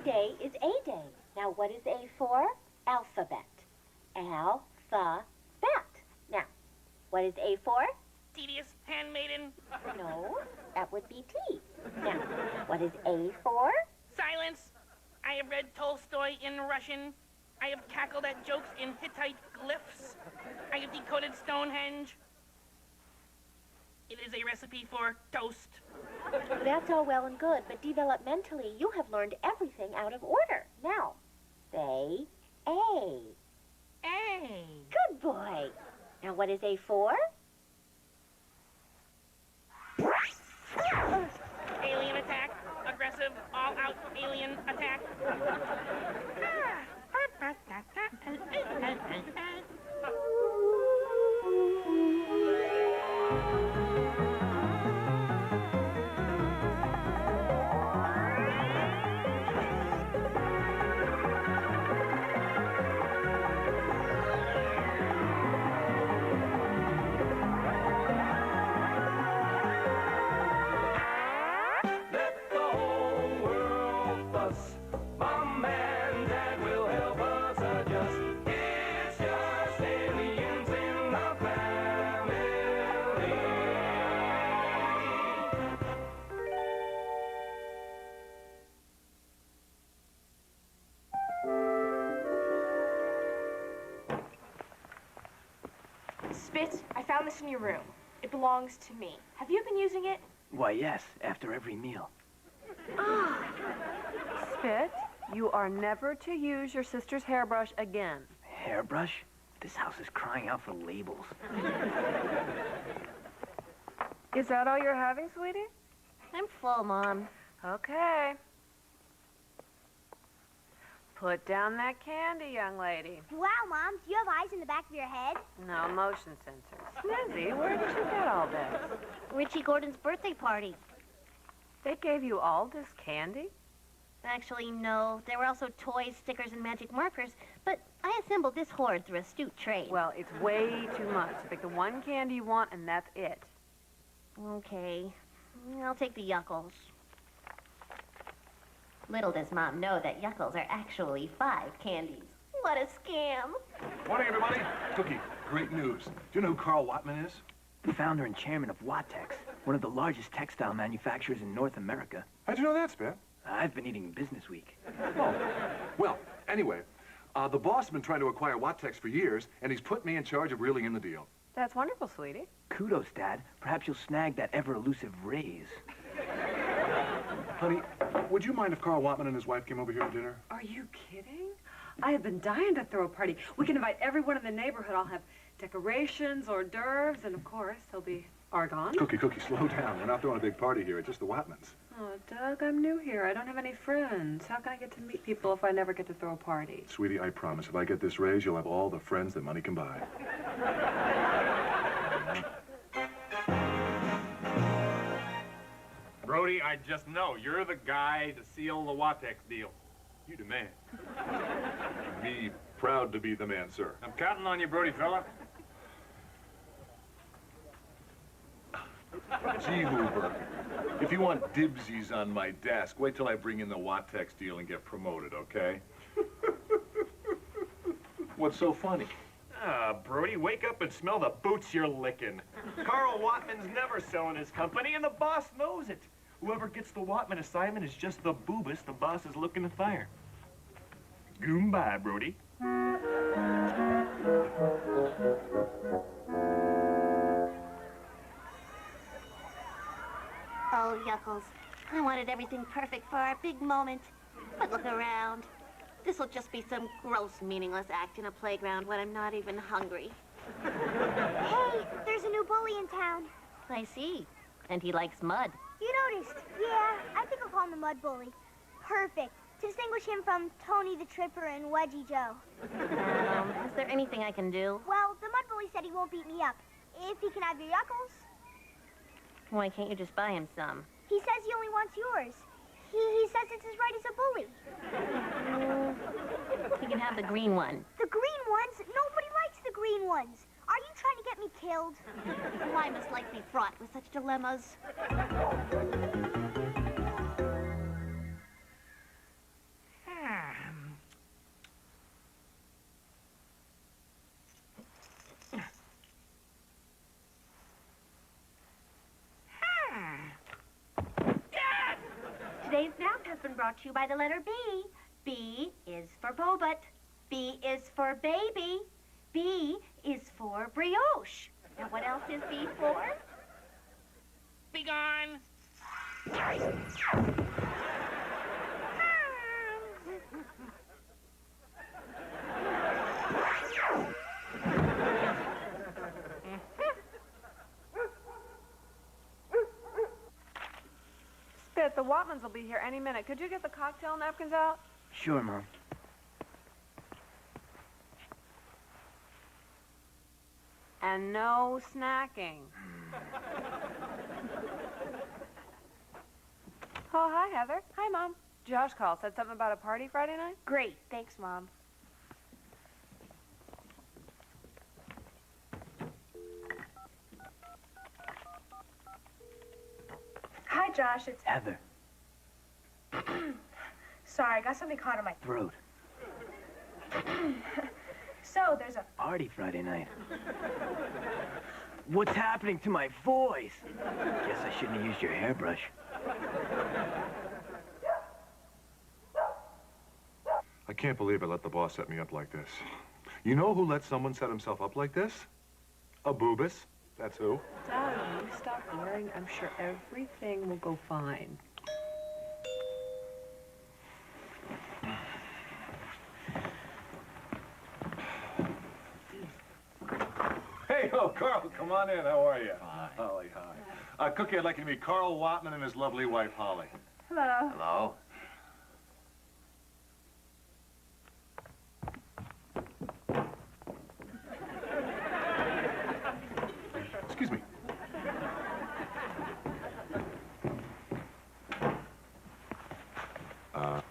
Today is A Day. Now, what is A for? Alphabet. Alphabet. Now, what is A for? Tedious handmaiden. No, that would be T. Now, what is A for? Silence. I have read Tolstoy in Russian. I have cackled at jokes in Hittite glyphs. I have decoded Stonehenge. It is a recipe for toast. That's all well and good, but developmentally, you have learned everything out of order. Now, say A. A. Good boy. Now, what is A for? Alien attack. Aggressive, all-out alien attack. Spitz, I found this in your room. It belongs to me. Have you been using it? Why, yes, after every meal. Spitz, you are never to use your sister's hairbrush again. Hairbrush? This house is crying out for labels. Is that all you're having, sweetie? I'm full, Mom. Okay. Put down that candy, young lady. Wow, Mom, do you have eyes in the back of your head? No, motion sensors. Snizzy, where did you get all this? Richie Gordon's birthday party. They gave you all this candy? Actually, no. There were also toys, stickers, and magic markers, but I assembled this hoard through astute trade. Well, it's way too much. Pick the one candy you want, and that's it. Okay. I'll take the Yuckles. Little does Mom know that Yuckles are actually 5 candies. What a scam. Morning, everybody. Cookie, great news. Do you know who Carl Wattman is? The founder and chairman of Wattex, one of the largest textile manufacturers in North America. How'd you know that, Spit? I've been eating Business Week. Oh, well, anyway, the boss has been trying to acquire Wattex for years, and he's put me in charge of reeling in the deal. That's wonderful, sweetie. Kudos, Dad. Perhaps you'll snag that ever-elusive raise. Honey, would you mind if Carl Wattman and his wife came over here to dinner? Are you kidding? I have been dying to throw a party. We can invite everyone in the neighborhood. I'll have decorations, hors d'oeuvres, and of course, there'll be argon. Cookie, slow down. We're not throwing a big party here. It's just the Wattmans. Oh, Doug, I'm new here. I don't have any friends. How can I get to meet people if I never get to throw a party? Sweetie, I promise, if I get this raise, you'll have all the friends that money can buy. Brody, I just know you're the guy to seal the Wattex deal. You the man. Me proud to be the man, sir. I'm counting on you, Brody fella. Gee, Hoover, if you want dibsies on my desk, wait till I bring in the Wattex deal and get promoted, okay? What's so funny? Ah, Brody, wake up and smell the boots you're licking. Carl Wattman's never selling his company, and the boss knows it. Whoever gets the Wattman assignment is just the boobus the boss is looking to fire. Goodbye, Brody. Oh, Yuckles. I wanted everything perfect for our big moment. But look around. This'll just be some gross, meaningless act in a playground when I'm not even hungry. Hey, there's a new bully in town. I see. And he likes mud. You noticed? Yeah, I think I'll call him the Mud Bully. Perfect. To distinguish him from Tony the Tripper and Wedgie Joe. Is there anything I can do? Well, the Mud Bully said he won't beat me up. If he can have your Yuckles. Why can't you just buy him some? He says he only wants yours. He says it's his right as a bully. He can have the green one. The green ones? Nobody likes the green ones. Are you trying to get me killed? Why must life be fraught with such dilemmas? brought to you by the letter B. B is for Bobut. B is for baby. B is for brioche. And what else is B for? Be gone. Spit, the Watmans will be here any minute. Could you get the cocktail napkins out? Sure, Mom. And no snacking. Oh, hi, Heather. Hi, Mom. Josh called. Said something about a party Friday night? Great, thanks, Mom. Hi, Josh. It's Heather. sorry, I got something caught in my Throat. So there's a Party Friday night. What's happening to my voice? Guess I shouldn't have used your hairbrush. I can't believe I let the boss set me up like this. You know who let someone set himself up like this? A boobus. That's who. Doug, you stop worrying. I'm sure everything will go fine. Hey, Carl, come on in. How are you? Hi. Holly, hi. Cookie, I'd like you to meet Carl Watman and his lovely wife, Holly. hello. Hello? Excuse me.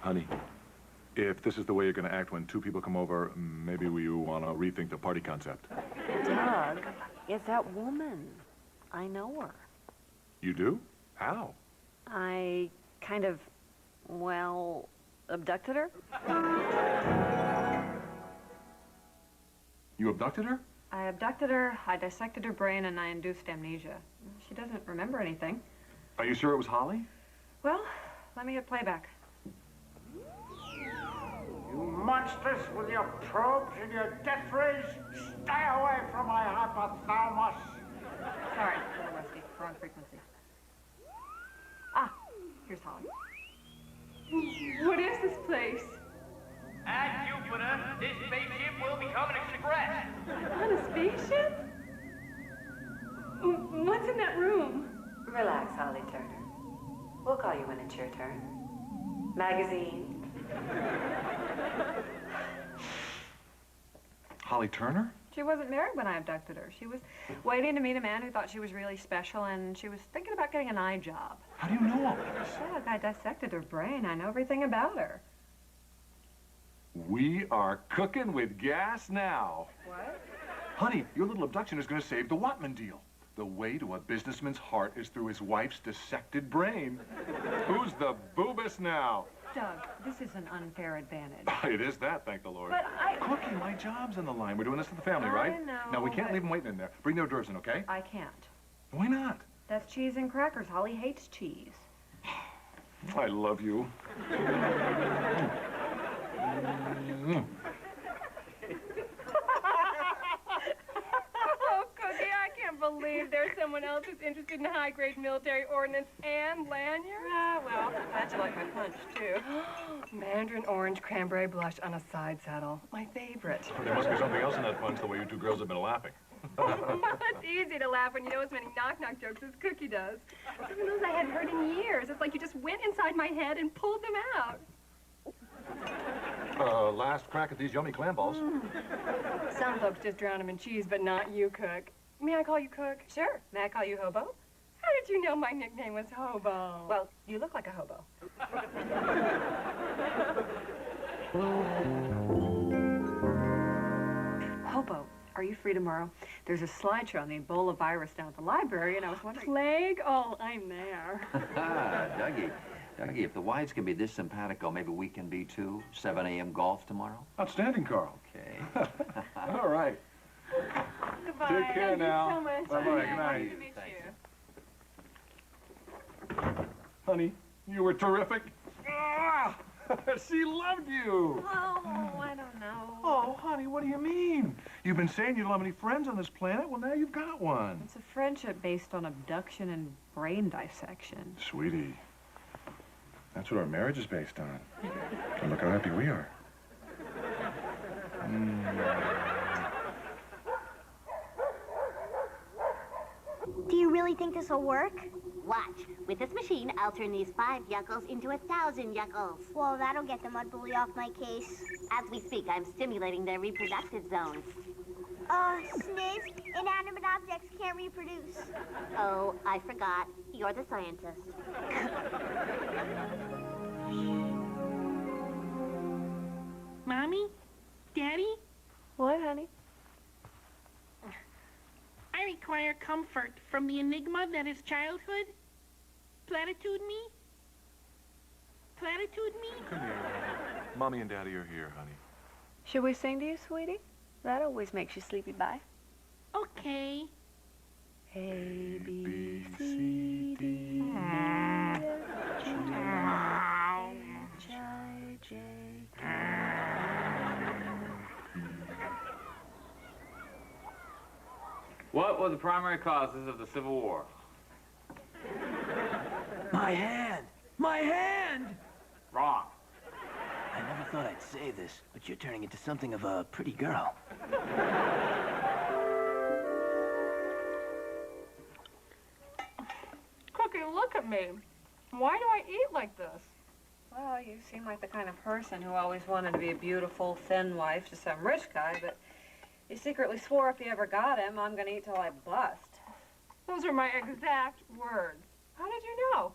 Honey, if this is the way you're going to act when two people come over, maybe we want to rethink the party concept. Doug, it's that woman. I know her. You do? How? I kind of, well, abducted her. You abducted her? I abducted her, I dissected her brain, and I induced amnesia. She doesn't remember anything. Are you sure it was Holly? Well, let me hit playback. You monsters with your probes and your death rays, stay away from my hypothalamus. Sorry, a little rusty. Wrong frequency. Ah, here's Holly. What is this place? At Jupiter, this spaceship will become an express. On a spaceship? What's in that room? Relax, Holly Turner. We'll call you when it's your turn. Magazine. Holly Turner? She wasn't married when I abducted her. She was waiting to meet a man who thought she was really special, and she was thinking about getting an eye job. How do you know all this? Look, I dissected her brain. I know everything about her. We are cooking with gas now. What? Honey, your little abduction is going to save the Watman deal. The way to a businessman's heart is through his wife's dissected brain. Who's the boobus now? Doug, this is an unfair advantage. It is that, thank the Lord. But Cookie, my job's on the line. We're doing this for the family, right? I know, Now, we can't but- leave them waiting in there. Bring their hors d'oeuvres in, okay? I can't. Why not? That's cheese and crackers. Holly hates cheese. I love you. Oh, Cookie, I can't believe there's someone else who's interested in high-grade military ordnance and lanyards. Ah, well, glad you like my punch, too. Mandarin orange cranberry blush on a side saddle. My favorite. There must be something else in that punch, the way you two girls have been laughing. Well, it's easy to laugh when you know as many knock-knock jokes as Cookie does. Even those I hadn't heard in years. It's like you just went inside my head and pulled them out. Last crack at these yummy clam balls. Some folks just drown them in cheese, but not you, Cook. May I call you Cook? Sure. May I call you Hobo? How did you know my nickname was Hobo? Well, you look like a hobo. Hobo, are you free tomorrow? There's a slideshow on the Ebola virus down at the library, and I was wondering... Plague? Oh, I'm there. Dougie, if the wives can be this simpatico, maybe we can be too. 7 a.m. golf tomorrow? Outstanding, Carl. Okay. All right. Goodbye. Take care Thank now. you so much. Bye-bye. Good night. Nice to meet you. Honey, you were terrific. Ah! She loved you. Oh, I don't know. Oh, honey, what do you mean? You've been saying you don't have any friends on this planet. Well, now you've got one. It's a friendship based on abduction and brain dissection. Sweetie, that's what our marriage is based on. And look how happy we are. Do you really think this will work? Watch. With this machine, I'll turn these 5 yuckles into 1,000 yuckles. Well, that'll get the mud bully off my case. As we speak, I'm stimulating their reproductive zones. Sniz, inanimate objects can't reproduce. Oh, I forgot. You're the scientist. Mommy? Daddy? What, honey? I require comfort from the enigma that is childhood. Platitude me? Platitude me? Come here. Mommy and Daddy are here, honey. Should we sing to you, sweetie? That always makes you sleepy. Bye. Okay. A, B, C, D, E, F, G, H, I, J, K. What were the primary causes of the Civil War? My hand! My hand! Wrong. I never thought I'd say this, but you're turning into something of a pretty girl. Cookie, look at me. Why do I eat like this? Well, you seem like the kind of person who always wanted to be a beautiful, thin wife to some rich guy, but you secretly swore if you ever got him, I'm gonna eat till I bust. Those are my exact words. How did you know?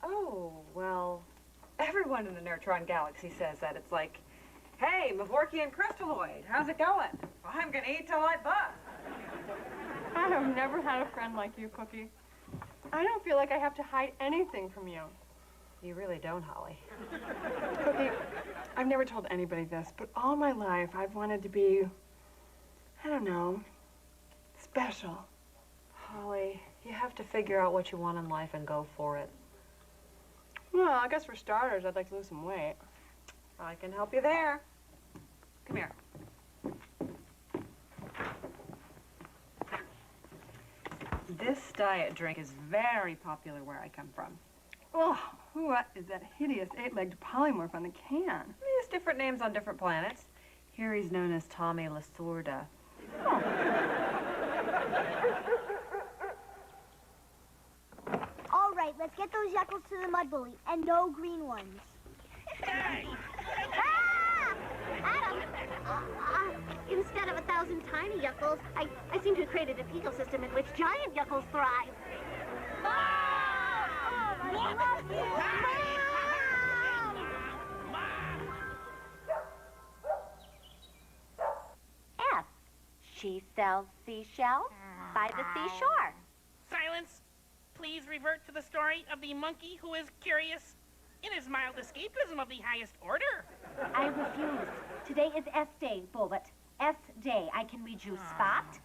Oh, well, everyone in the Neutron Galaxy says that. It's like, hey, Mavorkian crystalloid, how's it going? Well, I'm gonna eat till I bust. I have never had a friend like you, Cookie. I don't feel like I have to hide anything from you. You really don't, Holly. Cookie, I've never told anybody this, but all my life I've wanted to be, I don't know, special. Holly, you have to figure out what you want in life and go for it. Well, I guess for starters, I'd like to lose some weight. I can help you there. Come here. This diet drink is very popular where I come from. Oh, what is that hideous 8-legged polymorph on the can? There's different names on different planets. Here he's known as Tommy Lasorda. All right, let's get those yuckles to the mud bully, and no green ones. Hey! Ah! Adam! Instead of 1,000 tiny yuckles, I seem to have created an ecosystem in which giant yuckles thrive. F. She sells seashells by the seashore. Silence. Please revert to the story of the monkey who is curious. It is mild escapism of the highest order. I refuse. Today is S Day, Bobut. S Day. I can read you Spot,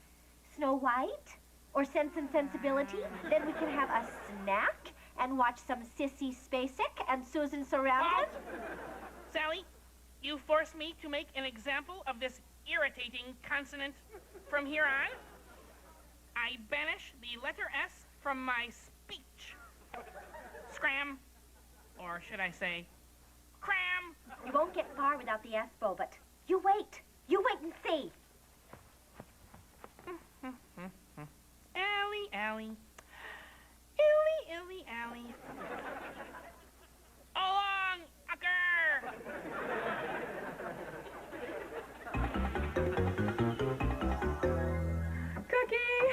Snow White, or Sense and Sensibility. Then we can have a snack and watch some Sissy Spacek and Susan Sarandon. Sally, you force me to make an example of this irritating consonant. From here on, I banish the letter S from my speech. Scram, or should I say, cram. You won't get far without the S, Bobut. You wait. You wait and see. Allie, Allie. Illy, illy, Allie. Along, Ucker! Cookie,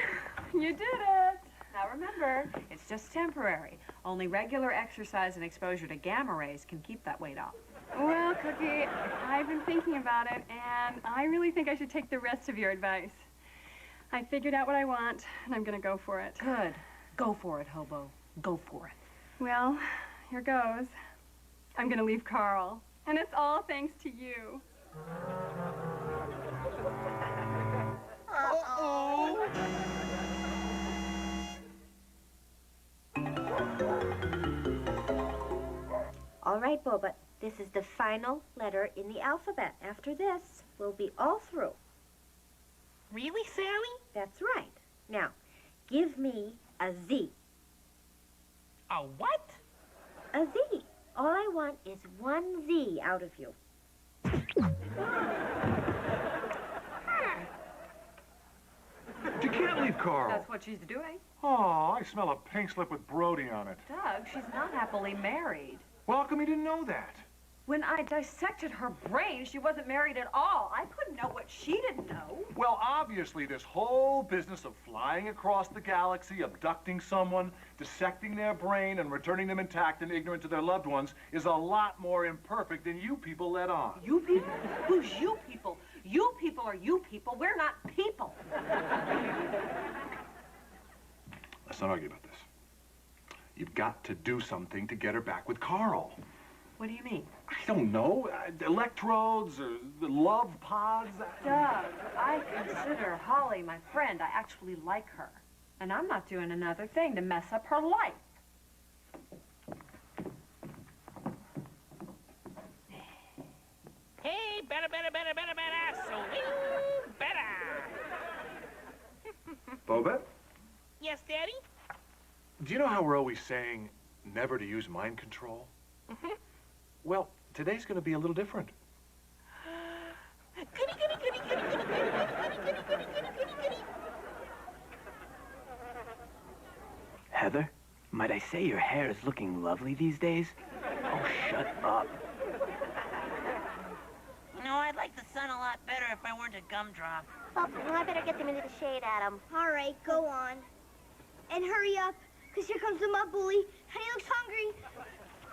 you did it. Now remember, it's just temporary. Only regular exercise and exposure to gamma rays can keep that weight off. Well, Cookie, I've been thinking about it, and I really think I should take the rest of your advice. I figured out what I want, and I'm gonna go for it. Good. Go for it, hobo. Go for it. Well, here goes. I'm gonna leave Carl, and it's all thanks to you. Uh-oh. All right, Bobut. This is the final letter in the alphabet. After this, we'll be all through. Really, Sally? That's right. Now, give me a Z. A what? A Z. All I want is one Z out of you. You can't leave Carl. That's what she's doing. Oh, I smell a pink slip with Brody on it. Doug, she's not happily married. Well, how come you didn't know that? When I dissected her brain, she wasn't married at all. I couldn't know what she didn't know. Well, obviously, this whole business of flying across the galaxy, abducting someone, dissecting their brain, and returning them intact and ignorant to their loved ones is a lot more imperfect than you people let on. You people? Who's you people? You people are you people. We're not people. Let's not argue about this. You've got to do something to get her back with Carl. What do you mean? I don't know. Electrodes or the love pods. Doug, I consider Holly my friend. I actually like her. And I'm not doing another thing to mess up her life. Hey, better, swing better. Bobut, Yes, Daddy? do you know how we're always saying never to use mind control? Mm-hmm. Well, today's going to be a little different. Goody, goody, goody, goody, goody, goody, goody, goody, goody, goody, goody. Heather, might I say your hair is looking lovely these days? Oh, shut up. No, I'd like the sun a lot better if I weren't a gumdrop. Oh, well, I better get them into the shade, Adam. All right, go on. And hurry up, because here comes the mud bully, and he looks hungry.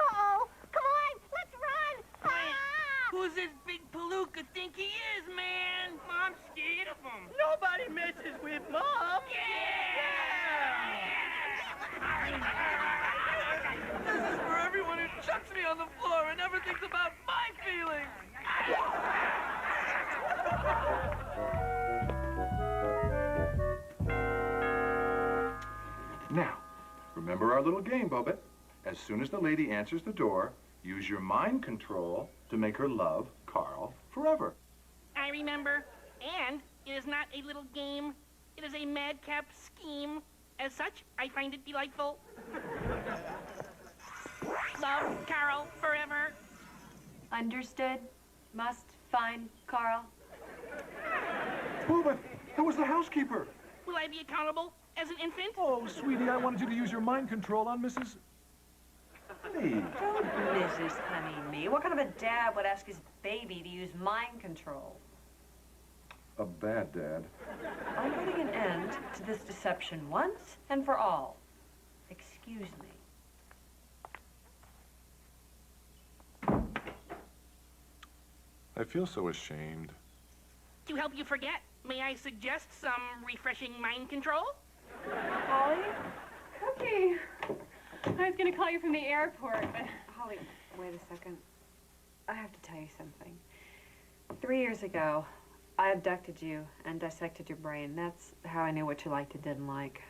Uh-oh. Come on, let's run. Ah! Who's this big palooka think he is, man? I'm scared of him. Nobody messes with Mom. This is for everyone who chucks me on the floor and never thinks about my feelings. Now, remember our little game, Bobut. As soon as the lady answers the door, use your mind control to make her love Carl forever. I remember. And it is not a little game. It is a madcap scheme. As such, I find it delightful. Love Carl forever. Understood. Must find Carl. Bobut, that was the housekeeper. Will I be accountable as an infant? Oh, sweetie, I wanted you to use your mind control on Mrs. Honey. Don't Mrs. Honey me. What kind of a dad would ask his baby to use mind control? A bad dad. I'm putting an end to this deception once and for all. Excuse me. I feel so ashamed. To help you forget, may I suggest some refreshing mind control? Holly? Cookie. I was going to call you from the airport, but... Holly, wait a second. I have to tell you something. 3 years ago, I abducted you and dissected your brain. That's how I knew what you liked and didn't like.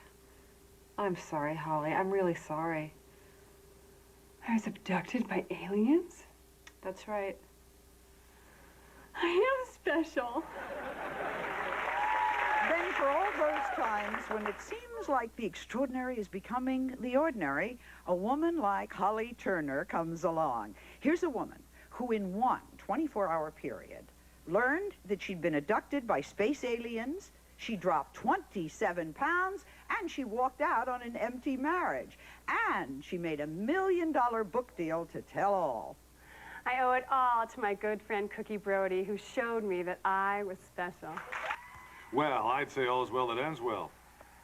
I'm sorry, Holly. I'm really sorry. I was abducted by aliens? That's right. I am special. Then for all those times when it seems like the extraordinary is becoming the ordinary, a woman like Holly Turner comes along. Here's a woman who in one 24-hour period learned that she'd been abducted by space aliens, she dropped 27 pounds, and she walked out on an empty marriage. And she made $1 million book deal to tell all. I owe it all to my good friend Cookie Brody, who showed me that I was special. Well, I'd say all's well that ends well.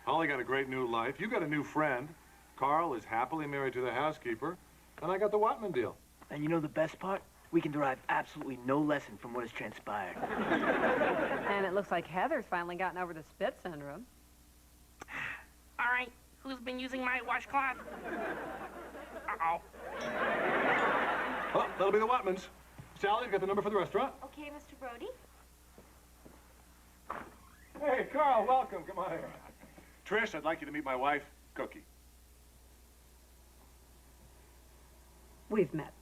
Holly got a great new life. You got a new friend. Carl is happily married to the housekeeper. And I got the Watman deal. And you know the best part? We can derive absolutely no lesson from what has transpired. And it looks like Heather's finally gotten over the spit syndrome. All right, who's been using my washcloth? Uh-oh. Oh, that'll be the Watmans. Sally, you got the number for the restaurant? Okay, Mr. Brody. Hey, Carl, welcome. Come on here. Trish, I'd like you to meet my wife, Cookie. We've met.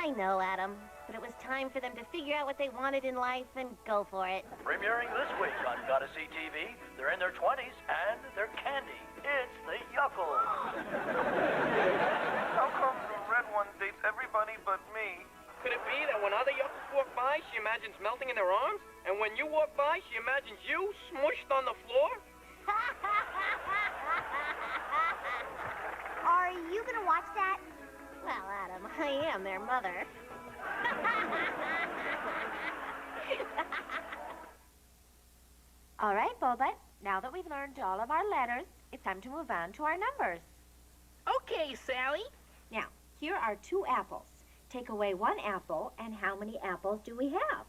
I know, Adam. But it was time for them to figure out what they wanted in life and go for it. Premiering this week on Gotta See TV, they're in their 20s and they're candy. It's the Yuckles. How come the red one dates everybody but me? Could it be that when other yuckles walk by, she imagines melting in their arms? And when you walk by, she imagines you smushed on the floor? Are you gonna watch that? Well, Adam, I am their mother. All right, Bobut. Now that we've learned all of our letters, it's time to move on to our numbers. Okay, Sally. Now, here are 2 apples. Take away 1 apple, and how many apples do we have?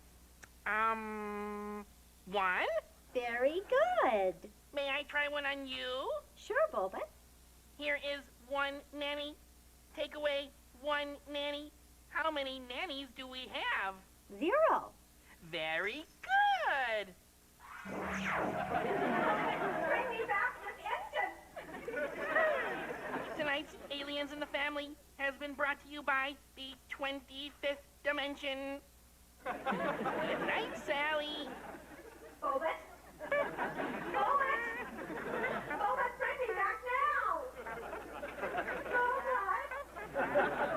1? Very good. May I try one on you? Sure, Bobut. Here is 1 nanny. Take away 1 nanny. How many nannies do we have? 0. Very good. Bring me back this instant! Tonight's Aliens in the Family has been brought to you by the 25th Dimension. Good night, Sally. Bobut? Bobut! Bobut, bring me back now! Bobut!